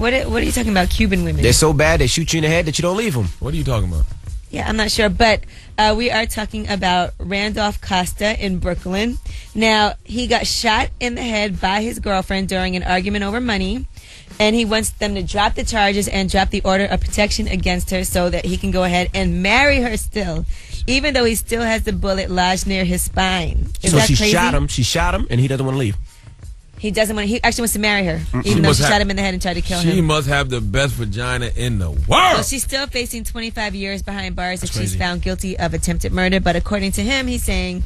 What are you talking about, Cuban women? They're so bad they shoot you in the head that you don't leave them. What are you talking about? Yeah, I'm not sure, but we are talking about Randolph Costa in Brooklyn. Now, he got shot in the head by his girlfriend during an argument over money, and he wants them to drop the charges and drop the order of protection against her so that he can go ahead and marry her still, even though he still has the bullet lodged near his spine. Is that crazy? She shot him, and he doesn't want to leave. He doesn't want. He actually wants to marry her, even though she shot him in the head and tried to kill him. She must have the best vagina in the world. Well, she's still facing 25 years behind bars if she's found guilty of attempted murder. But according to him, he's saying,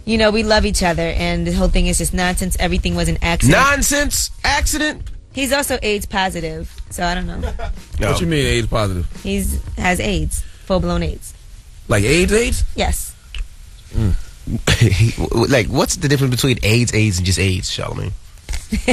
you know, we love each other, and the whole thing is just nonsense. Everything was an accident. Nonsense? Accident? He's also AIDS positive, so I don't know. What you mean AIDS positive? Has AIDS, full-blown AIDS. Like AIDS? Yes. Like, what's the difference between AIDS, and just AIDS, Charlamagne?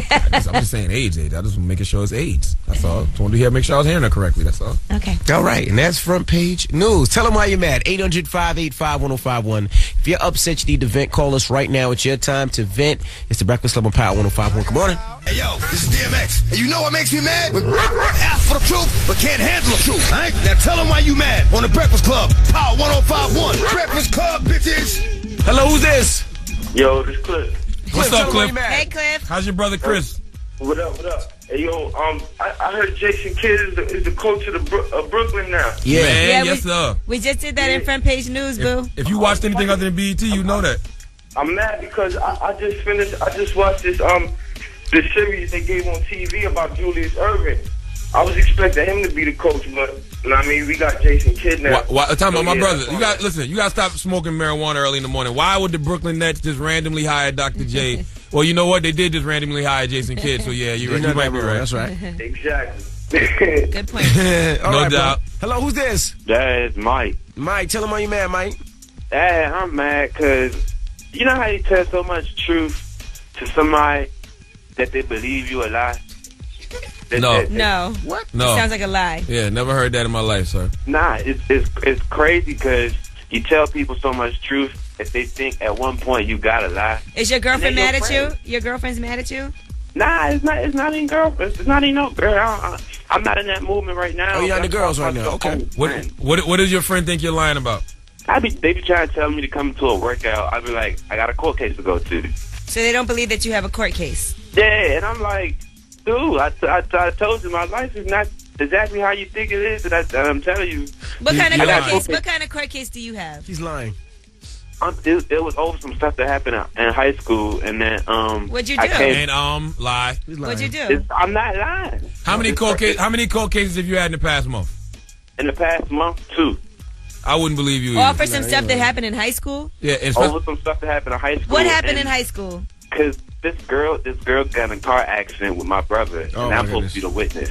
I'm just saying AIDS. I just making sure it's AIDS. That's all. Just wanted to make sure I was hearing her correctly. That's all. Okay. All right, and that's front page news. Tell them why you're mad. 800-585-1051. If you're upset, you need to vent. Call us right now. It's your time to vent. It's the Breakfast Club on Power 105.1. Good morning. Hey, yo, this is DMX. And you know what makes me mad? When ask for the truth, but can't handle the truth. All right? Now tell them why you mad on the Breakfast Club. Power 105.1. Breakfast Club, bitches. Hello, who's this? Yo, this Cliff. What's up, Cliff? Hey, Cliff. How's your brother Chris? What up? Hey, yo, I heard Jason Kidd is the coach of Brooklyn now. Yeah. Man, yes, sir. We just did that in front page news, boo. If you watched anything other than BET, you know that. I'm mad because I just watched this series they gave on TV about Julius Erving. I was expecting him to be the coach, but I mean, we got Jason Kidd now. Time about my brother. You got to stop smoking marijuana early in the morning. Why would the Brooklyn Nets just randomly hire Dr. J? Well, you know what? They did just randomly hire Jason Kidd, so yeah, you might be right. That's right. Exactly. Good point. No doubt. Hello, who's this? That's Mike. Mike, tell him why you mad, Mike. Hey, I'm mad because you know how you tell so much truth to somebody that they believe you a lie? No. What? No. Sounds like a lie. Yeah, never heard that in my life, sir. Nah, it's crazy because you tell people so much truth that they think at one point you gotta lie. Is your girlfriend mad at friend. you? Your girlfriend's mad at you? Nah, it's not even girlfriend. It's not even no girl. I'm not in that movement right now. Oh, you're not in the girls right now. Okay. What does your friend think you're lying about? They be trying to tell me to come to a workout. I be like, I got a court case to go to. So they don't believe that you have a court case? Yeah, and I'm like, dude, I told you my life is not exactly how you think it is, and I'm telling you. What kind of court case do you have? He's lying. It was over some stuff that happened in high school, and then What'd you do? Lie. What'd you do? I'm not lying. How many court cases have you had in the past month? In the past month, 2. I wouldn't believe you. All for some stuff that happened in high school? Yeah, over some stuff that happened in high school. What happened in high school? Because this girl got in a car accident with my brother, and I'm supposed to be the witness.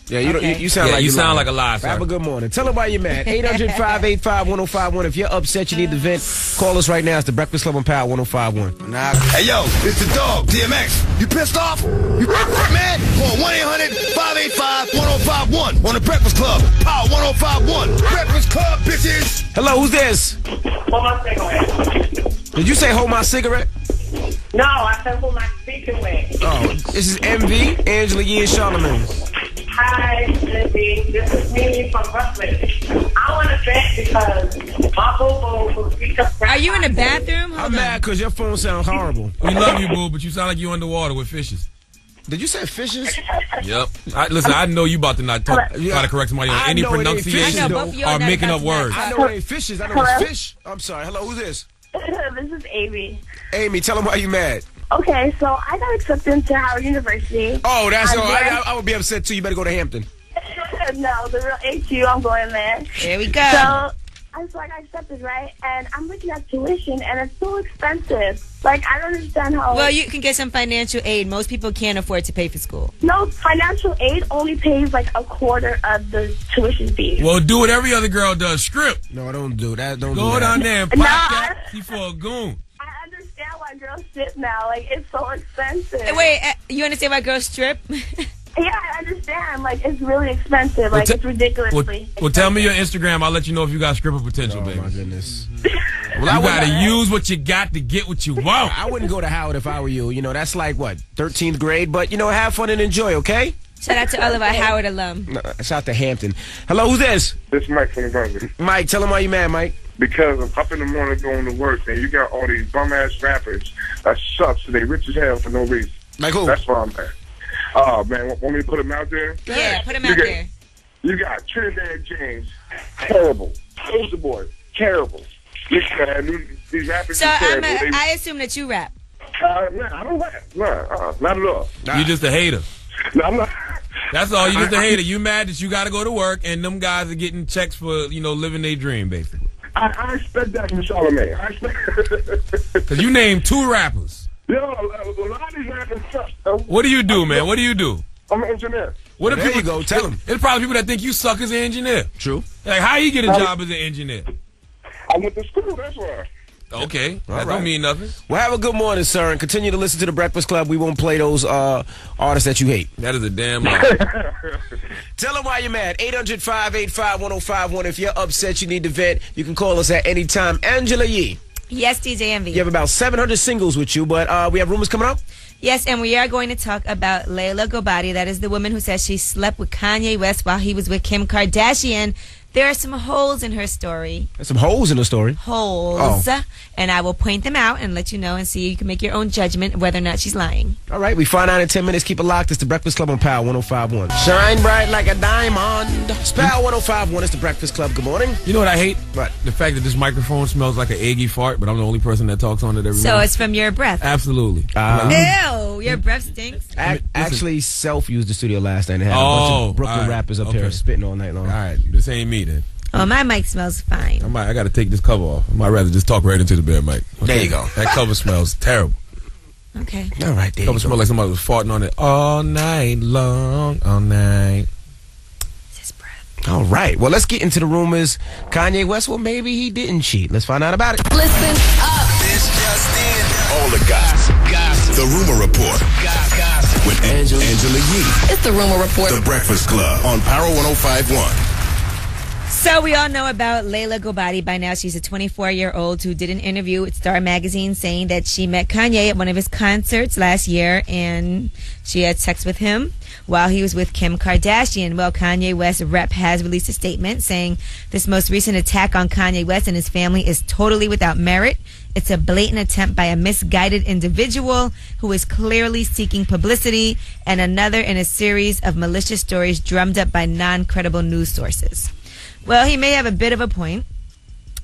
Yeah, you sound like a lie, sir. Have a good morning. Tell them why you're mad. 800-585-1051. If you're upset, you need to vent. Call us right now. It's the Breakfast Club on Power 105.1. Hey, yo, it's the dog, DMX. You pissed off? You mad? Call 1-800-585-1051 on the Breakfast Club. Power 105.1. Breakfast Club, bitches. Hello, who's this? Hold my cigarette. Did you say hold my cigarette? No, I said hold my speaker away. Oh, this is MV, Angela Yee, and Charlamagne. Hi, Lindsay. This is Mimi from Brooklyn. I want to vent because my boo-boo will speak up. Are you in the bathroom? I'm mad because your phone sounds horrible. We love you, boo, but you sound like you underwater with fishes. Did you say fishes? Yep. Listen, I know you about to not talk. You got to correct somebody on any pronunciation or making up words. I know it ain't fishes. I know it's fish. I'm sorry. Hello, who's this? This is Amy. Amy, tell them why you mad. Okay, so I got accepted into Howard University. Oh, that's all. I would be upset too. You better go to Hampton. No, the real HU, I'm going there. There we go. So I got accepted, right? And I'm looking at tuition, and it's so expensive. Like, I don't understand how... Well, you can get some financial aid. Most people can't afford to pay for school. No, financial aid only pays, like, a quarter of the tuition fee. Well, do what every other girl does. Strip. No, don't do that. Don't go do that. down there and pop that. See for a goon. I understand why girls strip now. Like, it's so expensive. Wait, you understand why girls strip? Yeah, I understand. Like, it's really expensive. Like, it's ridiculously Well, tell me your Instagram. I'll let you know if you got stripper potential, baby. Oh, my goodness. You got to use what you got to get what you want. I wouldn't go to Howard if I were you. You know, that's like, what, 13th grade? But, have fun and enjoy, okay? Shout out to all of our Howard alum. No, shout out to Hampton. Hello, who's this? This is Mike from the Brunswick. Mike, tell him why you mad, Mike. Because I'm up in the morning going to work, and you got all these bum-ass rappers that sucks, so they rich as hell for no reason. Like who? That's why I'm mad. Oh, man, want me to put him out there? Yeah, put him out there. You got Trinidad James, terrible. Soldier Boy, terrible. These rappers So are terrible. I assume that you rap. Man, I don't rap. Not at all. You just a hater. No, I'm not. That's all. You just a hater. You mad that you got to go to work and them guys are getting checks for, living their dream, basically. I expect that from Charlamagne. I expect. Because you named 2 rappers. Yo, a lot of these rappers suck. What do you do, man? What do you do? I'm an engineer. What There you go. Tell them. There's probably people that think you suck as an engineer. True. Like, how you get a job as an engineer? I went to school, that's why. Okay. That right. don't mean nothing. Well, have a good morning, sir, and continue to listen to The Breakfast Club. We won't play those artists that you hate. That is a damn lie. Tell them why you're mad. 800-585-1051. If you're upset, you need to vent, you can call us at any time. Angela Yee. Yes, DJ Envy. You have about 700 singles with you, but we have rumors coming up? Yes, and we are going to talk about Layla Gobadi. That is the woman who says she slept with Kanye West while he was with Kim Kardashian. There are some holes in her story. There's some holes in the story. Holes. Oh. And I will point them out and let you know and see. You can make your own judgment whether or not she's lying. All right, we find out in 10 minutes. Keep it locked. It's The Breakfast Club on Power 105.1. Shine bright like a diamond. It's Power 105.1. It's The Breakfast Club. Good morning. You know what I hate? What? The fact that this microphone smells like an eggy fart, but I'm the only person that talks on it every So morning. it's from your breath. Absolutely. Ew, your breath stinks. Actually, Self used the studio last night and had a bunch of Brooklyn all right. rappers up there spitting all night long. All right, this ain't me then. Oh, my mic smells fine. I got to take this cover off. I might rather just talk right into the bare mic. Okay? There you go. That cover smells terrible. Okay. All right, there you Cover go. smells like somebody was farting on it all night long, all night. It's his breath. All right. Well, let's get into the rumors. Kanye West, well, maybe he didn't cheat. Let's find out about it. Listen up. This just in. All the gossip. The Rumor Report. With Angela Yee. It's the Rumor Report. The Breakfast Club on Power 105.1. So we all know about Layla Gobadi by now. She's a 24-year-old who did an interview with Star Magazine saying that she met Kanye at one of his concerts last year and she had sex with him while he was with Kim Kardashian. Well, Kanye West's rep has released a statement saying this most recent attack on Kanye West and his family is totally without merit. It's a blatant attempt by a misguided individual who is clearly seeking publicity and another in a series of malicious stories drummed up by non-credible news sources. Well, he may have a bit of a point.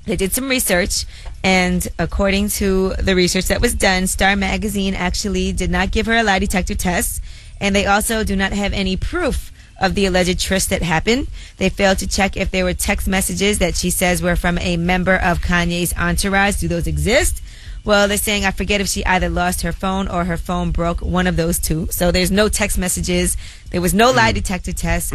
They did some research, and according to the research that was done, Star Magazine actually did not give her a lie detector test, and they also do not have any proof of the alleged tryst that happened. They failed to check if there were text messages that she says were from a member of Kanye's entourage. Do those exist? Well, they're saying, I forget if she either lost her phone or her phone broke, one of those two. So there's no text messages. There was no lie detector test.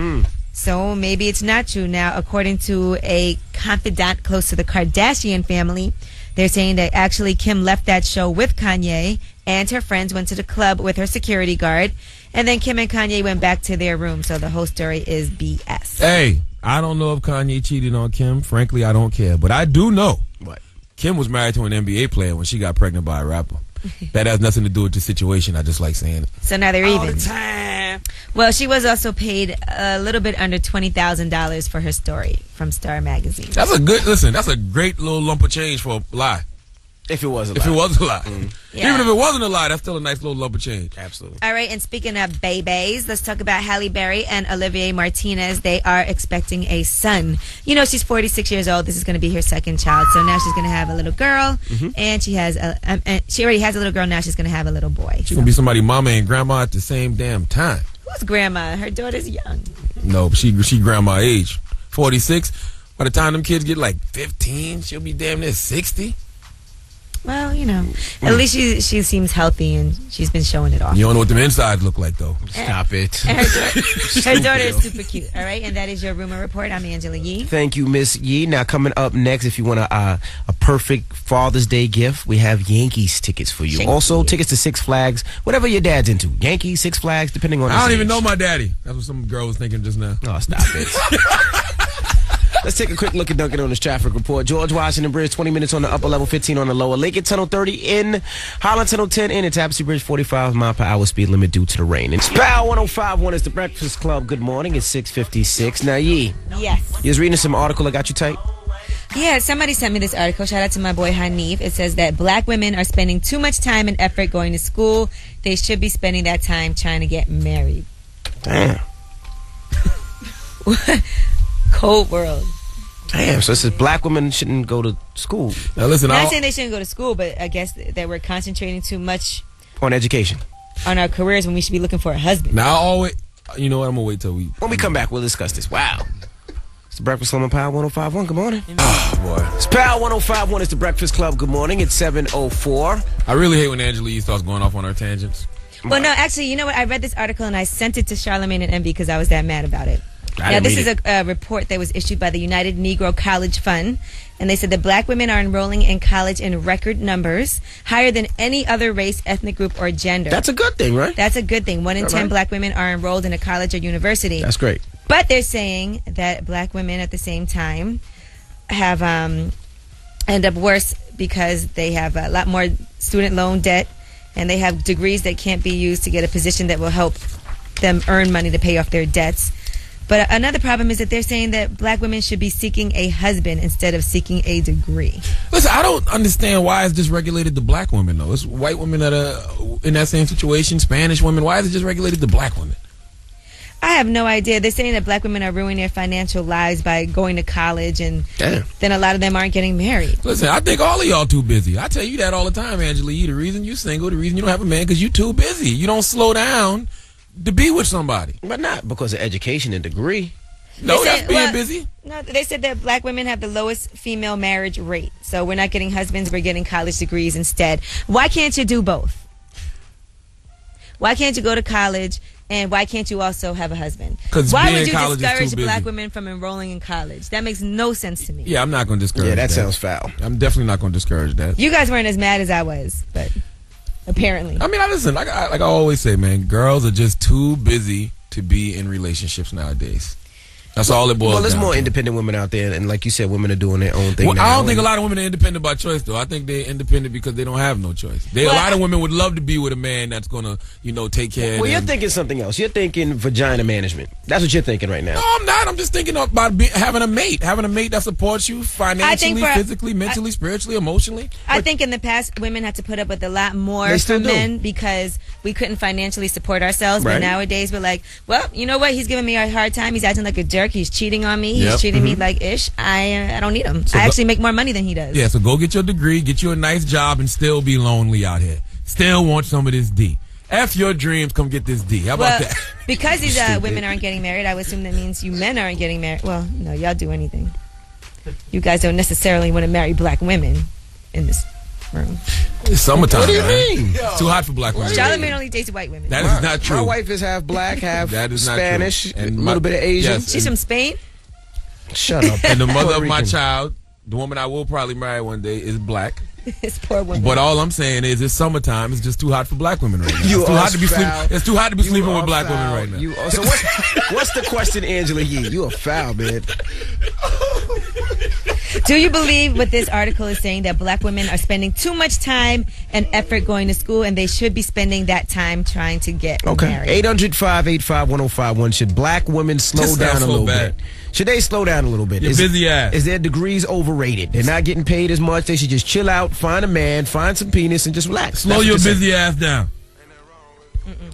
So maybe it's not true. Now, according to a confidant close to the Kardashian family, they're saying that actually Kim left that show with Kanye and her friends went to the club with her security guard. And then Kim and Kanye went back to their room. So the whole story is BS. Hey, I don't know if Kanye cheated on Kim. Frankly, I don't care. But I do know What? Kim was married to an NBA player when she got pregnant by a rapper. That has nothing to do with the situation. I just like saying it. So now they're even. All the time. Well, she was also paid a little bit under $20,000 for her story from Star Magazine. That's a good, listen, that's a great little lump of change for a lie. If it was a lie. If it was a lie. Yeah. Even if it wasn't a lie, that's still a nice little lump of change. Absolutely. All right, and speaking of babies, let's talk about Halle Berry and Olivier Martinez. They are expecting a son. You know, she's 46 years old. This is going to be her second child. So now she's going to have a little girl, and she has she already has a little girl. Now she's going to have a little boy. She's going to be somebody's mama and grandma at the same damn time. Who's grandma? Her daughter's young. No, but she grandma age. 46. By the time them kids get like 15, she'll be damn near 60. Well, you know, at least she seems healthy and she's been showing it off. You don't know what them insides look like, though. Stop it. And her daughter is super cute. All right, and that is your Rumor Report. I'm Angela Yee. Thank you, Miss Yee. Now, coming up next, if you want a perfect Father's Day gift, we have Yankees tickets for you. Also, tickets to Six Flags, whatever your dad's into. Yankees, Six Flags, depending on his I don't even age. know my daddy. That's what some girl was thinking just now. Oh, stop it. Let's take a quick look at Duncan on this traffic report. George Washington Bridge, 20 minutes on the upper level, 15 on the lower. Lincoln Tunnel 30 in, Holland Tunnel 10 in, and Tapestry Bridge 45 mile per hour speed limit due to the rain. And Spal 105.1 is the Breakfast Club. Good morning. It's 6:56. Now, Yee. Yes. You was reading some article that got you tight? Yeah, somebody sent me this article. Shout out to my boy Hanif. It says that black women are spending too much time and effort going to school. They should be spending that time trying to get married. Damn. Cold world. Damn, so it says black women shouldn't go to school. Now listen, I'm not saying they shouldn't go to school, but I guess that we're concentrating too much on education, on our careers when we should be looking for a husband. Now, I always, you know what, I'm going to wait till when we come back, we'll discuss this. Wow. It's the Breakfast Club on Power 105.1. Good morning. Oh, boy. It's Power 105.1. It's the Breakfast Club. Good morning. It's 7:04. I really hate when Angela Yee starts going off on her tangents. Well, no, actually, you know what? I read this article and I sent it to Charlamagne and Envy because I was that mad about it. Now, this is a report that was issued by the United Negro College Fund, and they said that black women are enrolling in college in record numbers, higher than any other race, ethnic group, or gender. That's a good thing, right? That's a good thing. 1 in 10 black women are enrolled in a college or university. That's great. But they're saying that black women at the same time have end up worse because they have a lot more student loan debt, and they have degrees that can't be used to get a position that will help them earn money to pay off their debts. But another problem is that they're saying that black women should be seeking a husband instead of seeking a degree. Listen, I don't understand why it's just regulated to black women, though. It's white women that are in that same situation, Spanish women. Why is it just regulated to black women? I have no idea. They're saying that black women are ruining their financial lives by going to college, and then a lot of them aren't getting married. Listen, I think all of y'all too busy. I tell you that all the time, Angela Yee. The reason you single, the reason you don't have a man, because you too busy. You don't slow down to be with somebody. But not because of education and degree. No, that's being busy. No, they said that black women have the lowest female marriage rate. So we're not getting husbands, we're getting college degrees instead. Why can't you do both? Why can't you go to college, and why can't you also have a husband? Why would you discourage black women from enrolling in college? That makes no sense to me. Yeah, I'm not going to discourage that. Yeah, that sounds foul. I'm definitely not going to discourage that. You guys weren't as mad as I was, but apparently. I mean, listen, like I always say, man, girls are just too busy to be in relationships nowadays. That's all it boils down to. Well, there's more independent women out there, and like you said, women are doing their own thing now. I don't think a lot of women are independent by choice, though. I think they're independent because they don't have no choice. A lot of women would love to be with a man that's going to, take care of them. Well, you're thinking something else. You're thinking vagina management. That's what you're thinking right now. No, I'm not. I'm just thinking about having a mate. Having a mate that supports you financially, physically, mentally, spiritually, emotionally. I think in the past, women had to put up with a lot more from men because we couldn't financially support ourselves. Right. But nowadays, we're like, well, you know what? He's giving me a hard time. He's acting like a jerk. He's cheating on me. He's treating me like ish. I don't need him. So I actually make more money than he does. Yeah, so go get your degree, get you a nice job, and still be lonely out here. Still want some of this D. F your dreams, come get this D. How about that? Because these women aren't getting married, I would assume that means you men aren't getting married. Well, no, y'all do anything. You guys don't necessarily want to marry black women in this room. It's summertime. What do you mean? It's too hot for black women. Charlamagne only dates white women. That is not true. My wife is half black, half that is Spanish, not true. and a little bit of Asian. Yes, she's from Spain? Shut up. And the mother of my child, the woman I will probably marry one day, is black. This poor woman. But all I'm saying is, it's summertime. It's just too hot for black women right now. It's too hot to be sleeping with black women right now. So what's the question, Angela Yee? You are foul, man. Do you believe what this article is saying, that black women are spending too much time and effort going to school, and they should be spending that time trying to get married? 800-585-1051. Should black women slow down a little bit? Should they slow down a little bit? Your busy ass. Is their degrees overrated? They're not getting paid as much. They should just chill out, find a man, find some penis, and just relax. Slow your busy ass down.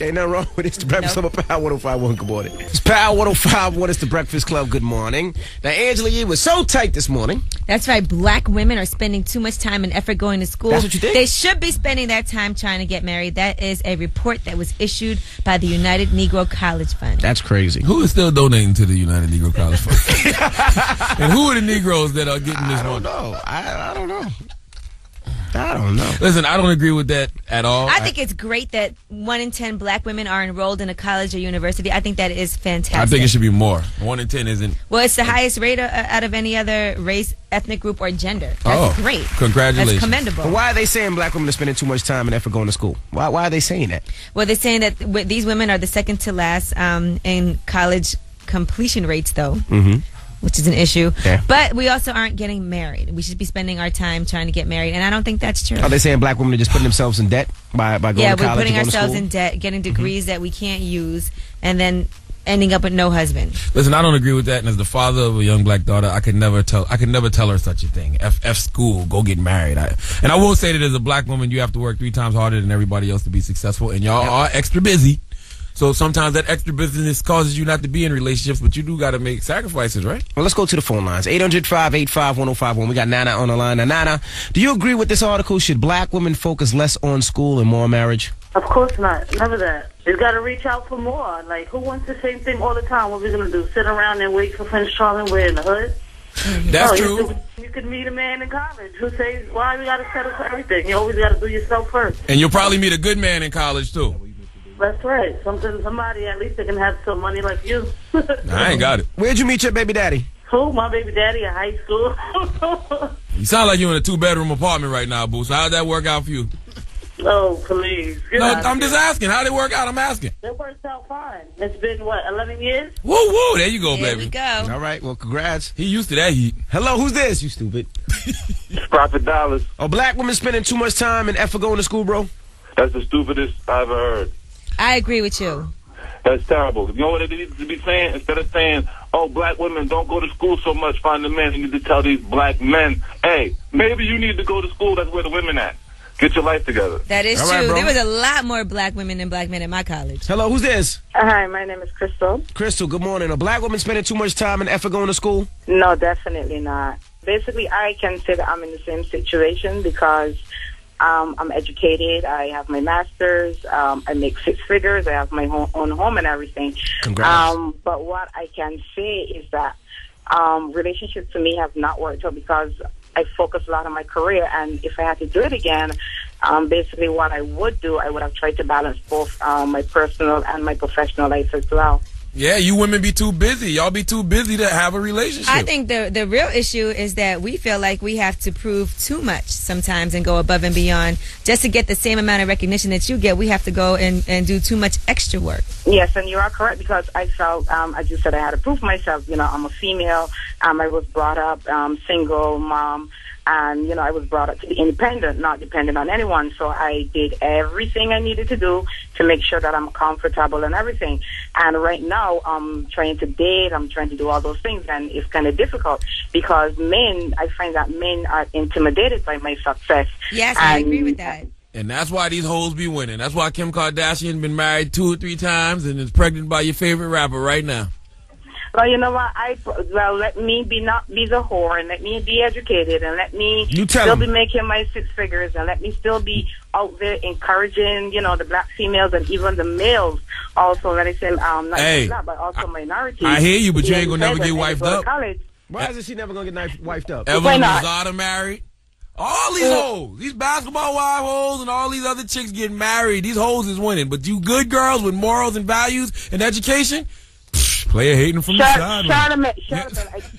Ain't nothing wrong with it. It's the Breakfast Club of Power 105.1. Good morning. It's Power 105.1. It's the Breakfast Club. Good morning. Now, Angela Yee was so tight this morning. That's right. Black women are spending too much time and effort going to school. That's what you think? They should be spending that time trying to get married. That is a report that was issued by the United Negro College Fund. That's crazy. Who is still donating to the United Negro College Fund? And who are the Negroes that are getting this money? I don't know. I don't know. Listen, I don't agree with that at all. I think it's great that 1 in 10 black women are enrolled in a college or university. I think that is fantastic. I think it should be more. 1 in 10 isn't. Well, it's the highest rate out of any other race, ethnic group, or gender. That's great. Congratulations. That's commendable. But why are they saying black women are spending too much time and effort going to school? Why are they saying that? Well, they're saying that these women are the second to last in college completion rates, though. Mm-hmm. which is an issue. Yeah. But we also aren't getting married. We should be spending our time trying to get married, and I don't think that's true. Are they saying black women are just putting themselves in debt by going to college? Yeah, we're putting and going to ourselves school? in debt, getting degrees that we can't use, and then ending up with no husband. Listen, I don't agree with that. And as the father of a young black daughter, I could never tell her such a thing. F school, go get married. And I will say that as a black woman, you have to work 3 times harder than everybody else to be successful. And y'all are extra busy. So sometimes that extra business causes you not to be in relationships, but you do got to make sacrifices, right? Well, let's go to the phone lines. 800-585-1051. We got Nana on the line. Now, Nana, do you agree with this article? Should black women focus less on school and more on marriage? Of course not. Never that. You got to reach out for more. Like, who wants the same thing all the time? What we going to do? Sit around and wait for Prince Charming? We're in the hood? That's true. You could meet a man in college who says, why we got to settle for everything? You always got to do yourself first. And you'll probably meet a good man in college, too. That's right. Somebody, at least they can have some money like you. I ain't got it. Where'd you meet your baby daddy? Who? My baby daddy in high school. You sound like you're in a 2-bedroom apartment right now, Boo. So how'd that work out for you? Oh, please. No, I'm just asking. How'd it work out? I'm asking. It worked out fine. It's been, 11 years? Woo, woo. There you go, There baby. we go. All right, well, congrats. He used to that heat. Hello, who's this, you stupid? Profit dollars. Are black women spending too much time and effort going to school, bro? That's the stupidest I ever heard. I agree with you. That's terrible. You know what it needs to be saying? Instead of saying, oh, black women don't go to school so much, find a man, you need to tell these black men, hey, maybe you need to go to school. That's where the women at. Get your life together. That is All right, true. bro. There was a lot more black women than black men at my college. Hello, who's this? Hi, my name is Crystal. Crystal, good morning. Are black women spending too much time and effort going to school? No, definitely not. Basically, I can say that I'm in the same situation because I'm educated. I have my master's. I make 6 figures. I have my own home and everything. Congrats. But what I can say is that relationships to me have not worked out because I focus a lot on my career. And if I had to do it again, basically what I would do, I would have tried to balance both my personal and my professional life as well. Yeah, you women be too busy. Y'all be too busy to have a relationship. I think the real issue is that we feel like we have to prove too much sometimes and go above and beyond. Just to get the same amount of recognition that you get, we have to go and do too much extra work. Yes, and you are correct because I felt, as you said, I had to prove myself. You know, I'm a female. I was brought up single mom. And, I was brought up to be independent, not dependent on anyone. So I did everything I needed to do to make sure that I'm comfortable and everything. And right now, I'm trying to date. I'm trying to do all those things. And it's kind of difficult because I find that men are intimidated by my success. Yes, I agree with that. And that's why these hoes be winning. That's why Kim Kardashian been married 2 or 3 times and is pregnant by your favorite rapper right now. Well, you know what? Let me not be the whore, and let me be educated, and let me still be making my 6 figures, and let me still be out there encouraging, the black females and even the males. Also, let me say, not just that, but also minorities. I hear you, but you ain't gonna never get wifed up. Why isn't she never going to get wifed up? Evelyn Lozada married. All these hoes, these basketball wife hoes and all these other chicks getting married. These hoes is winning. But you good girls with morals and values and education, player hating from the side.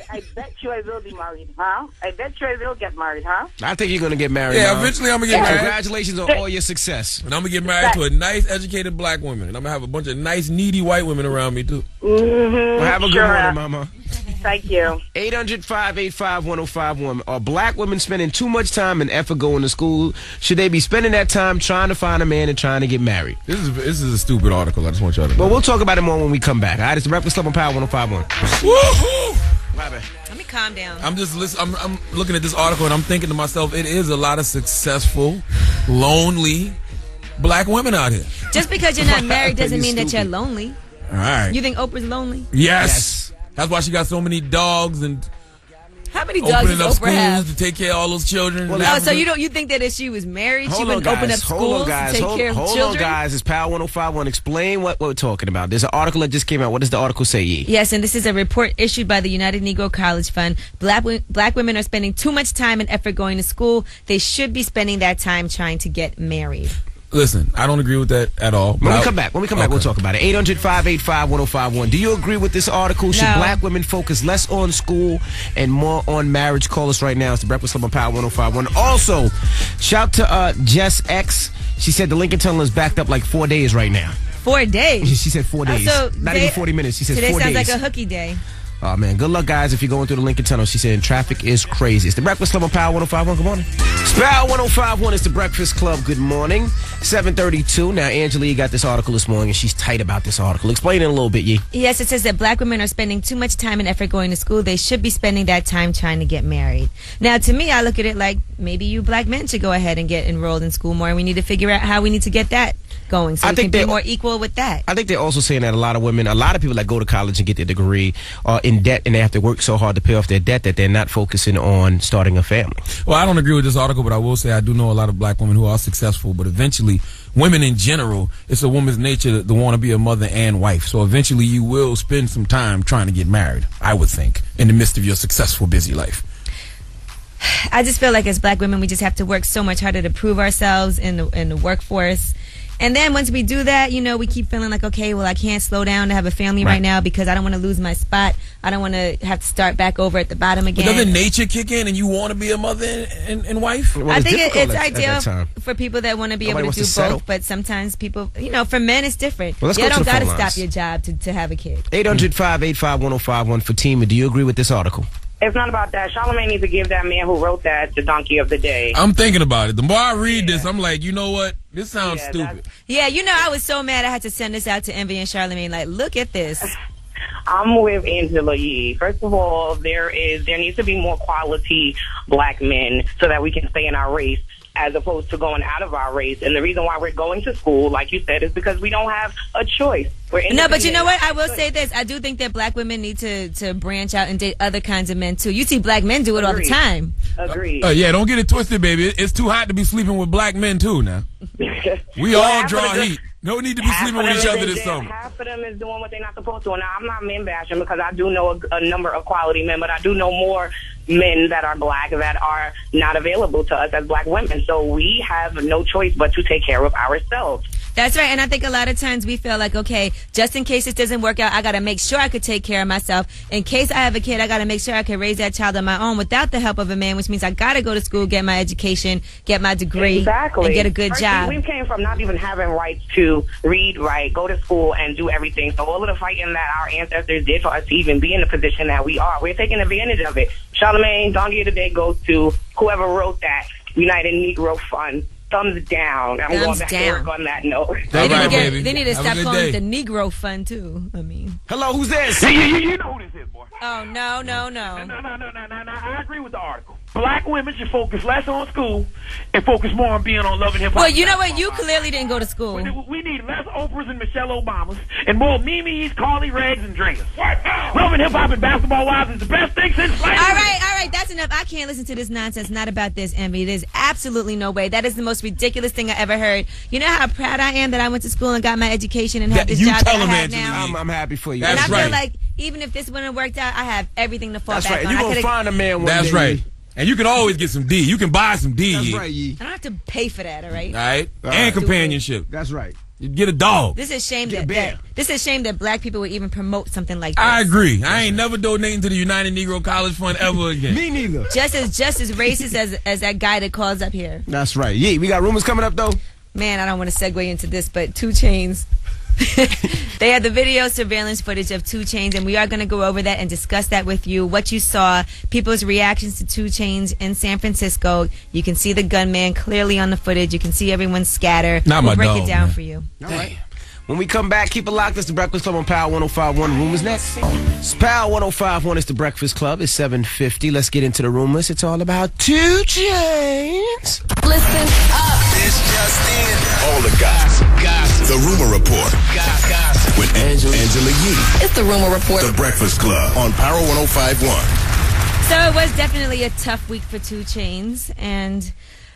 I bet you I will be married, huh? I bet you I will get married, huh? I think you're going to get married. Yeah, eventually I'm going to get married. Congratulations on all your success. And I'm going to get married to a nice, educated black woman. And I'm going to have a bunch of nice, needy white women around me, too. Mm-hmm. Well, have a good morning, Mama. Thank you. 800-585-1051. Are black women spending too much time and effort going to school? Should they be spending that time trying to find a man and trying to get married? This is a stupid article. I just want y'all to know. Well, we'll talk about it more when we come back. All right, it's the Breakfast Club on Power 105.1. Let me calm down. I'm just listening. I'm looking at this article and I'm thinking to myself, it is a lot of successful, lonely black women out here. Just because you're not married doesn't mean that you're lonely. All right. You think Oprah's lonely? Yes. That's why she got so many dogs and how many dogs opening does up Oprah have? schools to take care of all those children. Well, so you think that if she was married, she would open up schools to take care of children? Hold on, guys. It's Power 105.1. Explain what we're talking about. There's an article that just came out. What does the article say, Yee? Yes, and this is a report issued by the United Negro College Fund. Black women are spending too much time and effort going to school. They should be spending that time trying to get married. Listen, I don't agree with that at all. When we come back, we'll talk about it. 800-585-1051. Do you agree with this article? Should black women focus less on school and more on marriage? Call us right now. It's the Breakfast Club on Power 105.1. Also, shout to Jess X. She said the Lincoln Tunnel is backed up like 4 days right now. 4 days? She said 4 days. So Not even 40 minutes. She said 4 days. Today sounds like a hooky day. Oh, man. Good luck, guys, if you're going through the Lincoln Tunnel. She's saying traffic is crazy. It's the Breakfast Club on Power 105.1. Good morning. Power 105.1 is the Breakfast Club. Good morning. 7:32. Now, Angela, you got this article this morning, and she's tight about this article. Explain it a little bit, Yee. Yes, it says that black women are spending too much time and effort going to school. They should be spending that time trying to get married. Now, to me, I look at it like maybe you black men should go ahead and get enrolled in school more, and we need to figure out how we need to get that going so we can be more equal with that. I think they're also saying that a lot of people that go to college and get their degree are in debt, and they have to work so hard to pay off their debt that they're not focusing on starting a family. Well, I don't agree with this article, but I will say I do know a lot of black women who are successful, but eventually women in general, it's a woman's nature to want to be a mother and wife. So eventually you will spend some time trying to get married, I would think, in the midst of your successful, busy life. I just feel like as black women, we just have to work so much harder to prove ourselves in the workforce. And then once we do that, we keep feeling like, okay, well, I can't slow down to have a family right now because I don't want to lose my spot. I don't want to have to start back over at the bottom again. But doesn't nature kick in and you want to be a mother and wife? Well, I think it's ideal for people that want to be able to do both. But sometimes people, for men, it's different. Well, you don't got to stop your job to have a kid. 800-585-1051 for Team. Do you agree with this article? It's not about that. Charlamagne needs to give that man who wrote that the donkey of the day. I'm thinking about it. The more I read this, I'm like, you know what? This sounds stupid. Yeah, I was so mad I had to send this out to Envy and Charlamagne. Like, look at this. I'm with Angela Yee. First of all, there needs to be more quality black men so that we can stay in our race, as opposed to going out of our race. And the reason why we're going to school, like you said, is because we don't have a choice. No, but you know what? I will say this. I do think that black women need to branch out and date other kinds of men, too. You see black men do it all the time. Agreed. Yeah, don't get it twisted, baby. It's too hot to be sleeping with black men, too, now. We all draw heat. No need to be sleeping with each other this summer. Half of them is doing what they're not supposed to. Now, I'm not men bashing because I do know a number of quality men, but I do know more men that are black that are not available to us as black women. So we have no choice but to take care of ourselves. That's right, and I think a lot of times we feel like, okay, just in case this doesn't work out, I got to make sure I could take care of myself. In case I have a kid, I got to make sure I can raise that child on my own without the help of a man, which means I got to go to school, get my education, get my degree, and get a good job. We came from not even having rights to read, write, go to school, and do everything. So all of the fighting that our ancestors did for us to even be in the position that we are, we're taking advantage of it. Charlamagne, donkey of the day goes to whoever wrote that United Negro Fund. Thumbs down. I'm going back to work on that note. They need to stop calling it the Negro Fund, too. I mean. Hello, who's this? You know who this is, boy. Oh, no. No. I agree with the article. Black women should focus less on school and focus more on being on Love and Hip Hop. Well, you know what? You clearly didn't go to school. We need less Oprahs and Michelle Obamas and more Mimi's, Carly Rags, and Dreas. Love and Hip Hop and Basketball Wives is the best thing since slavery. All right. That's enough. I can't listen to this nonsense. Not about this, Envy. There's absolutely no way. That is the most ridiculous thing I ever heard. You know how proud I am that I went to school and got my education and have this job that I have now? I'm happy for you. And I feel like even if this wouldn't have worked out, I have everything to fall back on. That's right. You're going to find a man one day. That's right. And you can always get some D. You can buy some D. That's right, Yee. I don't have to pay for that, all right? All right. And companionship. That's right. You get a dog. This is a shame that black people would even promote something like this. I agree. I ain't never donating to the United Negro College Fund ever again. Me neither. Just as racist as that guy that calls up here. That's right. Yee, we got rumors coming up, though. Man, I don't want to segue into this, but 2 Chainz. They had the video surveillance footage of 2 Chainz, and we are going to go over that and discuss that with you. What you saw, people's reactions to 2 Chainz in San Francisco. You can see the gunman clearly on the footage. You can see everyone scatter. We'll break it down for you. All right. When we come back, keep it locked. It's the Breakfast Club on Power 105.1. Rumors next. It's Power 105.1. It's the Breakfast Club. It's 7:50. Let's get into the rumors. It's all about 2 Chainz. Listen up. This just in. All the gossip. The Rumor Report. With Angela Yee. It's the Rumor Report. The Breakfast Club on Power 105.1. So it was definitely a tough week for 2 Chainz, and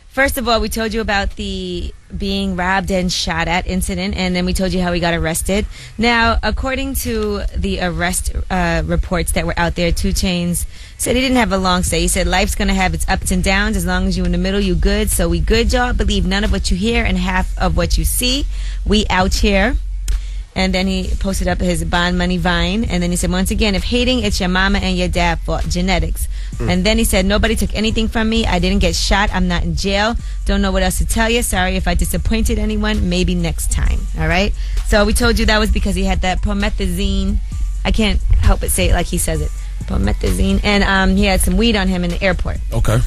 first of all, we told you about the being robbed and shot at incident, and then we told you how he got arrested. Now, according to the arrest reports that were out there, 2 Chainz said he didn't have a long stay. He said life's going to have its ups and downs. As long as you're in the middle, you good. So we good, y'all. Believe none of what you hear and half of what you see. We out here. And then he posted up his Bond Money Vine. And then he said, once again, if hating, it's your mama and your dad fault. Genetics. And then he said, nobody took anything from me. I didn't get shot. I'm not in jail. Don't know what else to tell you. Sorry if I disappointed anyone. Maybe next time. All right? So we told you that was because he had that promethazine I can't help but say it like he says it. Promethazine. And he had some weed on him in the airport. Okay.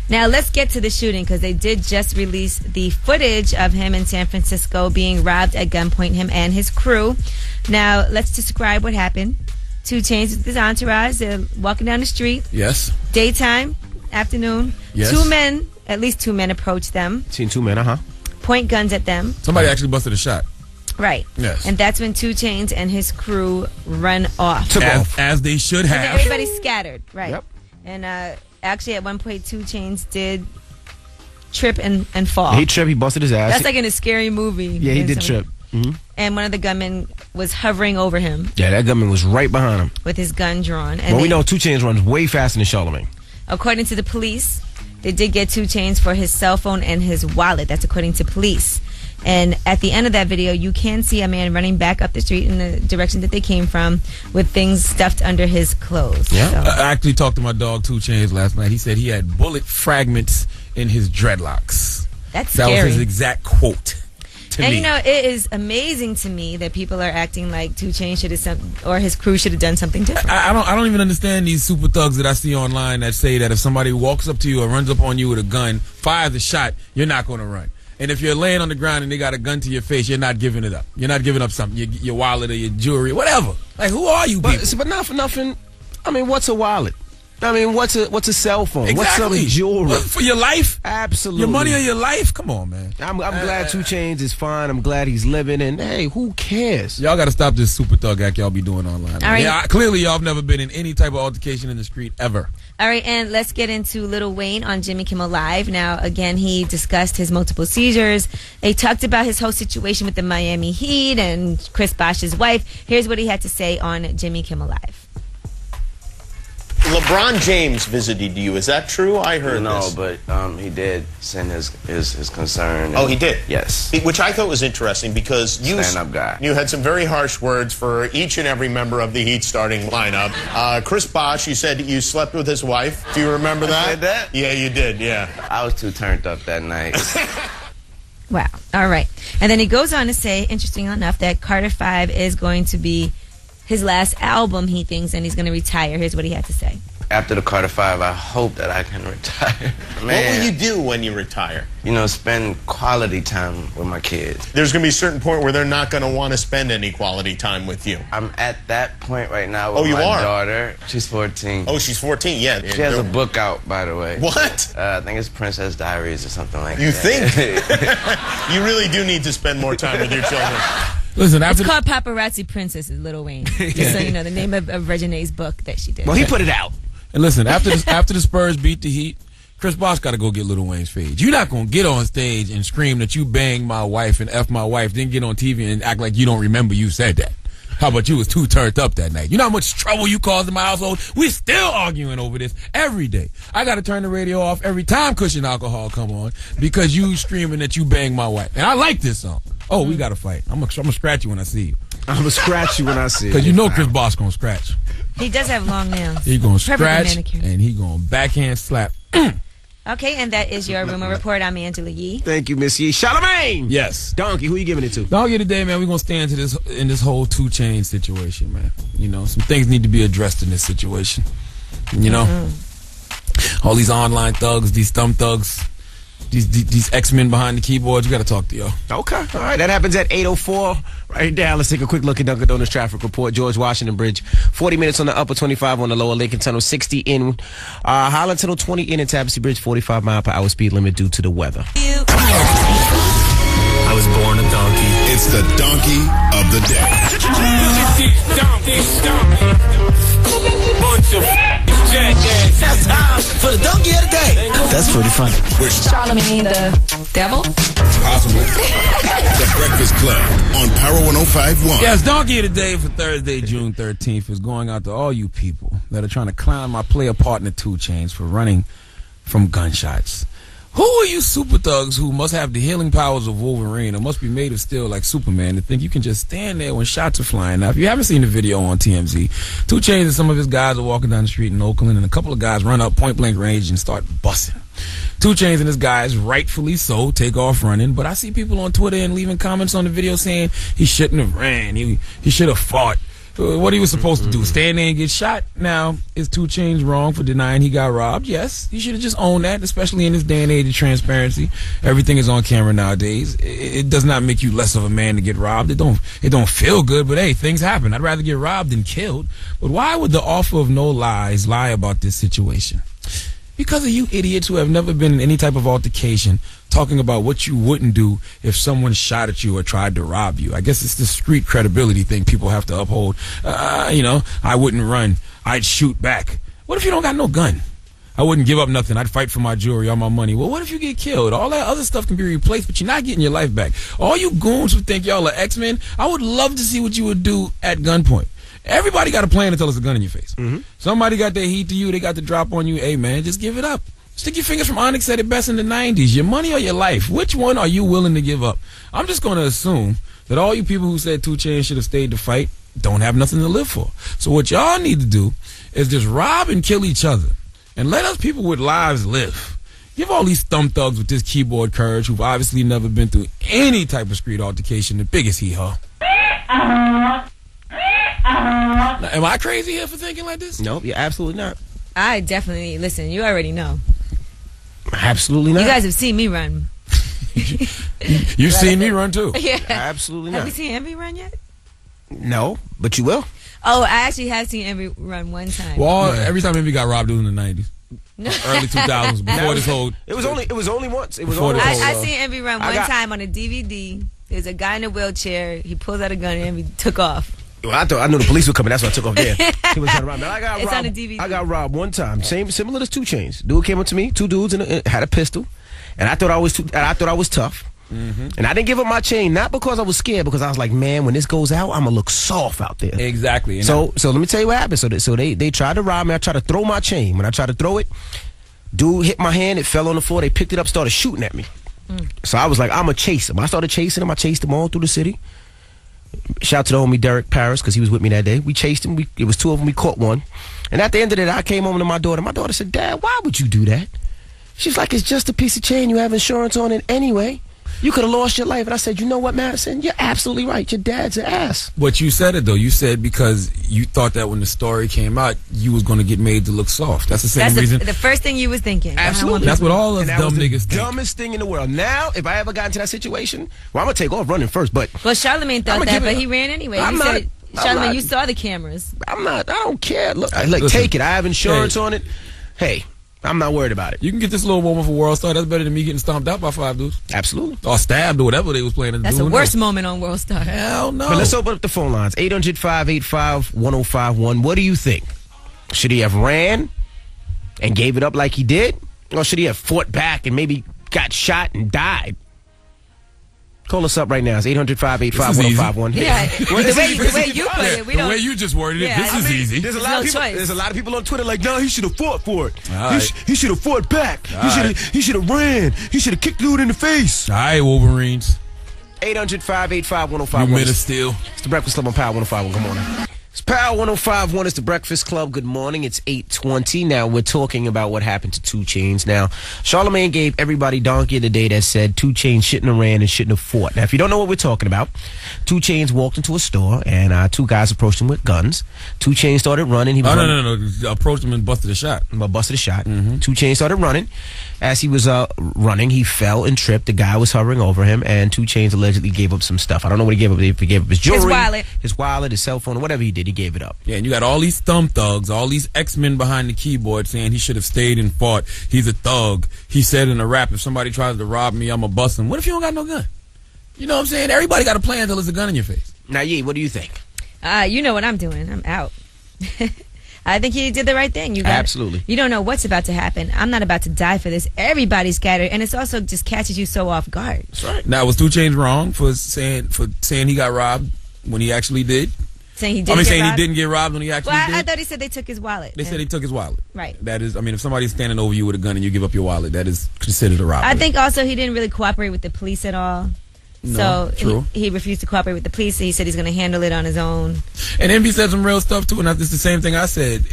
Now, let's get to the shooting because they did just release the footage of him in San Francisco being robbed at gunpoint, him and his crew. Now, let's describe what happened. 2 Chainz with his entourage. They're walking down the street. Yes. Daytime, afternoon. Yes. At least two men approach them. Seen 2 men, Point guns at them. Somebody actually busted a shot. Right. Yes. And that's when 2 Chainz and his crew run off. As they should have. And everybody's scattered. Right. Yep. And actually, at one point, 2 Chainz did trip and fall. He tripped. He busted his ass. That's like in a scary movie. Yeah, he did trip. And one of the gunmen was hovering over him. Yeah, that gunman was right behind him. With his gun drawn. And well, we know 2 Chainz runs way faster than Charlamagne. According to the police, they did get 2 Chainz for his cell phone and his wallet. That's according to police. And at the end of that video, you can see a man running back up the street in the direction that they came from with things stuffed under his clothes. Yeah. So. I actually talked to my dog 2 Chainz last night. He said he had bullet fragments in his dreadlocks. That's That scary. was his exact quote to And me. you know, it is amazing to me that people are acting like 2 Chainz should have or his crew should have done something different. I don't even understand these super thugs that I see online that say that if somebody walks up to you or runs up on you with a gun, fires a shot, you're not going to run. And if you're laying on the ground and they got a gun to your face, you're not giving it up. You're not giving up something, your wallet or your jewelry, whatever. Like, who are you people? But not for nothing. I mean, what's a wallet? I mean, what's a cell phone? Exactly. What's some jewelry? For your life? Absolutely. Your money or your life? Come on, man. I'm glad 2 Chainz is fine. I'm glad he's living. And, hey, who cares? Y'all got to stop this super thug act y'all be doing online. All right. Yeah, clearly y'all have never been in any type of altercation in the street ever. All right, and let's get into Lil Wayne on Jimmy Kimmel Live. Now, again, he discussed his multiple seizures. They talked about his whole situation with the Miami Heat and Chris Bosh's wife. Here's what he had to say on Jimmy Kimmel Live. LeBron James visited you. Is that true? I heard this. No, but he did send his concern. Oh, he did? Yes. Which I thought was interesting because stand-up guy. You had some very harsh words for each and every member of the Heat starting lineup. Chris Bosh, you said you slept with his wife. Do you remember that? I said that? Yeah, you did, yeah. I was too turned up that night. Wow. All right. And then he goes on to say, interesting enough, that Carter 5 is going to be his last album, he thinks, and he's going to retire. Here's what he had to say. After the Carter 5, I hope that I can retire. Man, what will you do when you retire? You know, spend quality time with my kids. There's going to be a certain point where they're not going to want to spend any quality time with you. I'm at that point right now with my daughter. She's 14. Oh, she's 14, yeah. She has a book out, by the way. What? I think it's Princess Diaries or something like you that. You think? You really do need to spend more time with your children. Listen, it's called Paparazzi Princesses, Lil Wayne. Just so you know, the name of Regine's book that she did. Well, he put it out. And listen, after the Spurs beat the Heat, Chris Bosh got to go get Lil Wayne's fade. You're not going to get on stage and scream that you banged my wife and F my wife, then get on TV and act like you don't remember you said that. How about you was too turned up that night? You know how much trouble you caused in my household? We're still arguing over this every day. I got to turn the radio off every time Cushion Alcohol come on because you screaming that you banged my wife. And I like this song. Oh, we got to fight. I'm gonna scratch you when I see you. I'm going to scratch you when I see you. Because you know Chris Bosh going to scratch. He does have long nails. He going to scratch manicured. and he going to backhand slap. Okay, and that is your Rumor Report. I'm Angela Yee. Thank you, Miss Yee. Charlamagne! Yes. Donkey, who you giving it to? Donkey today, man, we're going to stay into this whole 2 Chainz situation, man. You know, some things need to be addressed in this situation. You know? All these online thugs, these thumb thugs, these X-Men behind the keyboards, we got to talk to y'all. Okay. All right. That happens at 8:04. Right now, let's take a quick look at Dunkin' Donuts traffic report. George Washington Bridge, 40 minutes on the upper, 25 on the lower. Lincoln Tunnel, 60 in. Highland Tunnel, 20 in. And Tapestry Bridge, 45 mile per hour speed limit due to the weather. I was born a donkey. It's the donkey of the day. That's time for the donkey of the day. That's pretty funny. Charlamagne the devil? Possible. The Breakfast Club on Power 105.1. Yes, Donkey of the Day for Thursday, June 13th is going out to all you people that are trying to clown my player partner 2 Chainz for running from gunshots. Who are you super thugs who must have the healing powers of Wolverine or must be made of steel like Superman to think you can just stand there when shots are flying? Now, if you haven't seen the video on TMZ, 2 Chainz and some of his guys are walking down the street in Oakland, and a couple of guys run up point blank range and start busting. 2 Chainz and his guys, rightfully so, take off running, but I see people on Twitter and leaving comments on the video saying he shouldn't have ran, he should have fought. what he was supposed to do, stand there and get shot. Now, is 2 Chainz wrong for denying he got robbed? Yes. He should have just owned that, especially in this day and age of transparency. Everything is on camera nowadays. It does not make you less of a man to get robbed. It don't feel good, but hey, things happen. I'd rather get robbed than killed. But why would the author of No Lies lie about this situation? Because of you idiots who have never been in any type of altercation talking about what you wouldn't do if someone shot at you or tried to rob you. I guess it's the street credibility thing people have to uphold. I wouldn't run. I'd shoot back. What if you don't got no gun? I wouldn't give up nothing. I'd fight for my jewelry, all my money. Well, what if you get killed? All that other stuff can be replaced, but you're not getting your life back. All you goons who think y'all are X-Men, I would love to see what you would do at gunpoint. Everybody got a plan until there's a gun in your face. Somebody got their heat to you. They got the drop on you. Hey, man, just give it up. Stick your fingers from Onyx said it best in the 90s. Your money or your life? Which one are you willing to give up? I'm just going to assume that all you people who said 2 Chainz should have stayed to fight don't have nothing to live for. So what y'all need to do is just rob and kill each other and let us people with lives live. Give all these thumb thugs with this keyboard courage who've obviously never been through any type of street altercation the biggest hee-haw. Now, am I crazy here for thinking like this? Nope, you're absolutely not. I definitely, listen, you already know. Absolutely not. You guys have seen me run. You've seen me run too. Yeah. Absolutely not. Have you seen Envy run yet? No, but you will. Oh, I actually have seen Envy run one time. Well, every time Envy got robbed, it was in the 90s. Early 2000s, before this whole... It was only once. I seen Envy run one time on a DVD. There's a guy in a wheelchair. He pulls out a gun and Envy took off. Well, I knew the police were coming. That's why I took off there. He was trying to rob me. It's on the DVD. I got robbed one time. Similar to 2 Chainz. Dude came up to me, 2 dudes, and had a pistol, and I thought I was tough. And I didn't give up my chain, not because I was scared, because I was like, man, when this goes out, I'm gonna look soft out there. Exactly. So let me tell you what happened. So they tried to rob me. I tried to throw my chain. When I tried to throw it, dude hit my hand. It fell on the floor. They picked it up, started shooting at me. So I was like, I'm gonna chase him. I started chasing him. I chased him all through the city. Shout out to the homie Derek Paris, because he was with me that day. We chased him. It was 2 of them. We caught one. And at the end of it, I came home to my daughter. My daughter said, Dad, why would you do that? She's like, it's just a piece of chain. You have insurance on it anyway. You could have lost your life. And I said, you know what, Madison? You're absolutely right. Your dad's an ass. But you said it, though. You said because you thought that when the story came out, you was going to get made to look soft. That's the same reason. The first thing you was thinking. Absolutely. That's what all us dumb niggas think. Dumbest thing in the world. Now, if I ever got into that situation, well, I'm going to take off running first. But well, Charlamagne thought that, but he ran anyway. Charlamagne, you saw the cameras. I don't care. Look, take it. I have insurance on it. Hey. I'm not worried about it. You can get this little moment for World Star. That's better than me getting stomped out by 5 dudes. Absolutely. Or stabbed or whatever they was planning to do. That's the worst moment on World Star. Hell no. But let's open up the phone lines. 800-585-1051. What do you think? Should he have ran and gave it up like he did? Or should he have fought back and maybe got shot and died? Call us up right now. It's 800-585-1051. Yeah, the way you put it, the way you just worded it, this is easy. There's a lot of people on Twitter like, no, he should have fought for it. Right. He should have fought back. He should have ran. He should have kicked dude in the face. All right, Wolverines. 800-585-1051. You men of steel. It's the Breakfast Club on Power 105.1. Good morning. It's Power 105.1. It's the Breakfast Club. Good morning. It's 8:20. Now, we're talking about what happened to 2 Chainz. Now, Charlamagne gave everybody donkey of the day that said 2 Chainz shouldn't have ran and shouldn't have fought. Now, if you don't know what we're talking about, 2 Chainz walked into a store, and 2 guys approached him with guns. 2 Chainz started running. He was No. Approached him and busted a shot. 2 Chainz started running. As he was running, he fell and tripped. The guy was hovering over him, and 2 Chainz allegedly gave up some stuff. I don't know what he gave up. If he gave up his jewelry, his wallet, his cell phone, whatever he did, he gave it up. Yeah, and you got all these thumb thugs, all these X-Men behind the keyboard saying he should have stayed and fought. He's a thug. He said in a rap, if somebody tries to rob me, I'm going to bust him. What if you don't got no gun? You know what I'm saying? Everybody got a plan until there's a gun in your face. Now, Yee, what do you think? You know what I'm doing. I'm out. I think he did the right thing. Absolutely. You don't know what's about to happen. I'm not about to die for this. Everybody's scattered, and it's also just catches you so off guard. That's right. Now, was 2 Chainz wrong for saying he got robbed when he actually did? Saying he didn't get robbed when he actually did? I thought he said they took his wallet. They said he took his wallet. Right. That is, if somebody's standing over you with a gun and you give up your wallet, that is considered a robbery. I think also he didn't really cooperate with the police at all. No, so he refused to cooperate with the police. He said he's going to handle it on his own. And Envy said some real stuff too, and it's the same thing I said.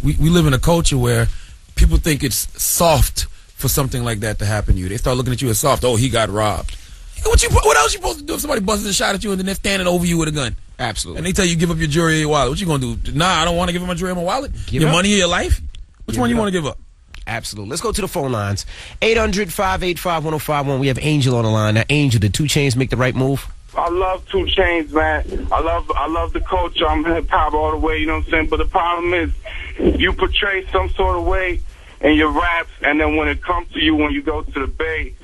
We live in a culture where people think it's soft for something like that to happen to you. They start looking at you as soft. Oh, he got robbed. What else you supposed to do if somebody busts a shot at you and then they're standing over you with a gun? Absolutely. And they tell you give up your jewelry or your wallet. What you gonna do? Nah, I don't want to give up my jewelry or my wallet. Your money or your life? Which one you want to give up? Absolutely. Let's go to the phone lines. 800-585-1051. We have Angel on the line. Now, Angel, did 2 Chainz make the right move? I love 2 Chainz, man. I love the culture. I'm hip hop all the way, you know what I'm saying? But the problem is, you portray some sort of way in your raps, and then when it comes to you, when you go to the Bay,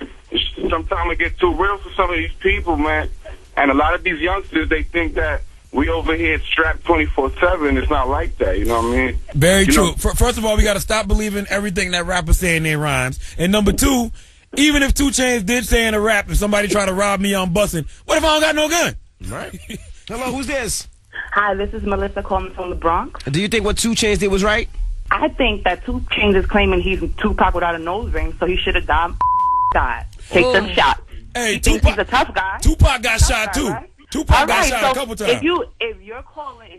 sometimes it gets too real for some of these people, man. And a lot of these youngsters, they think that we over here strapped 24/7. It's not like that, you know what I mean? Very true. First of all, we got to stop believing everything that rappers say in their rhymes. And number 2, even if 2 Chainz did say in a rap, if somebody try to rob me, I'm busting. What if I don't got no gun? Right. Hello, who's this? Hi, this is Melissa calling from the Bronx. Do you think what 2 Chainz did was right? I think that 2 Chainz is claiming he's Tupac without a nose ring, so he should have died. Take them shots. Hey, he thinks he's a tough guy. Tupac got shot too. Right? Tupac got shot a couple times. If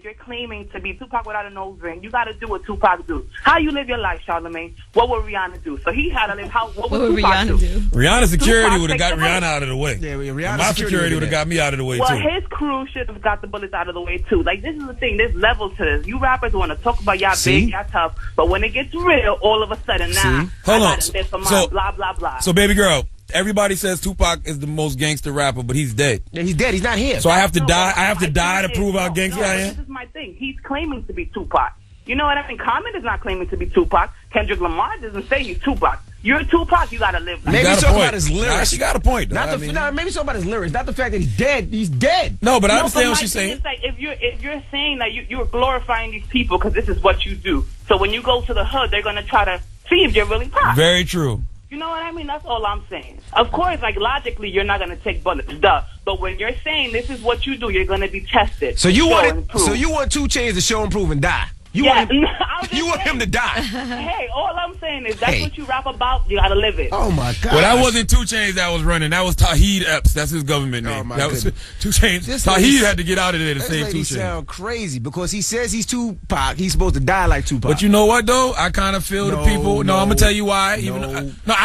you're claiming to be Tupac without a nose ring, you got to do what Tupac do. How you live your life, Charlamagne? What would Rihanna do? So he had to live. What would Tupac do? Rihanna's security would have got Rihanna out of the way. Yeah, Rihanna's my security would have got me out of the way too. Well, his crew should have got the bullets out of the way too. Like, this is the thing. There's levels to this. You rappers want to talk about y'all big, y'all tough, but when it gets real, all of a sudden now, hold on. So blah blah blah. So baby girl, everybody says Tupac is the most gangster rapper, but he's dead. Yeah, he's dead. He's not here. So I have to die. I have to die to prove how gangster I am. This is my thing. He's claiming to be Tupac. You know what I mean? Common is not claiming to be Tupac. Kendrick Lamar doesn't say he's Tupac. You're Tupac. You gotta live. Maybe talk about his lyrics. Nah, she got a point. Maybe talk about his lyrics. Not the fact that he's dead. He's dead. No, but I understand what she's saying. Like, if you're saying that you're glorifying these people because this is what you do. So when you go to the hood, they're gonna try to see if you're really Pac. Very true. You know what I mean? That's all I'm saying. Of course, like, logically, you're not going to take bullets, duh. But when you're saying this is what you do, you're going to be tested. So you want 2 Chainz to show and prove and die? You want him to die? Hey, all I'm saying is that's what you rap about. You got to live it. Oh my God! Well, that wasn't 2 Chainz that was running. That was Tauheed Epps. That's his government name. Oh my goodness. 2 Chainz. Tauheed had to get out of there to save 2 Chainz. Sound crazy because he says he's Tupac. He's supposed to die like Tupac. But you know what though? I kind of feel the people. No, I'm gonna tell you why. I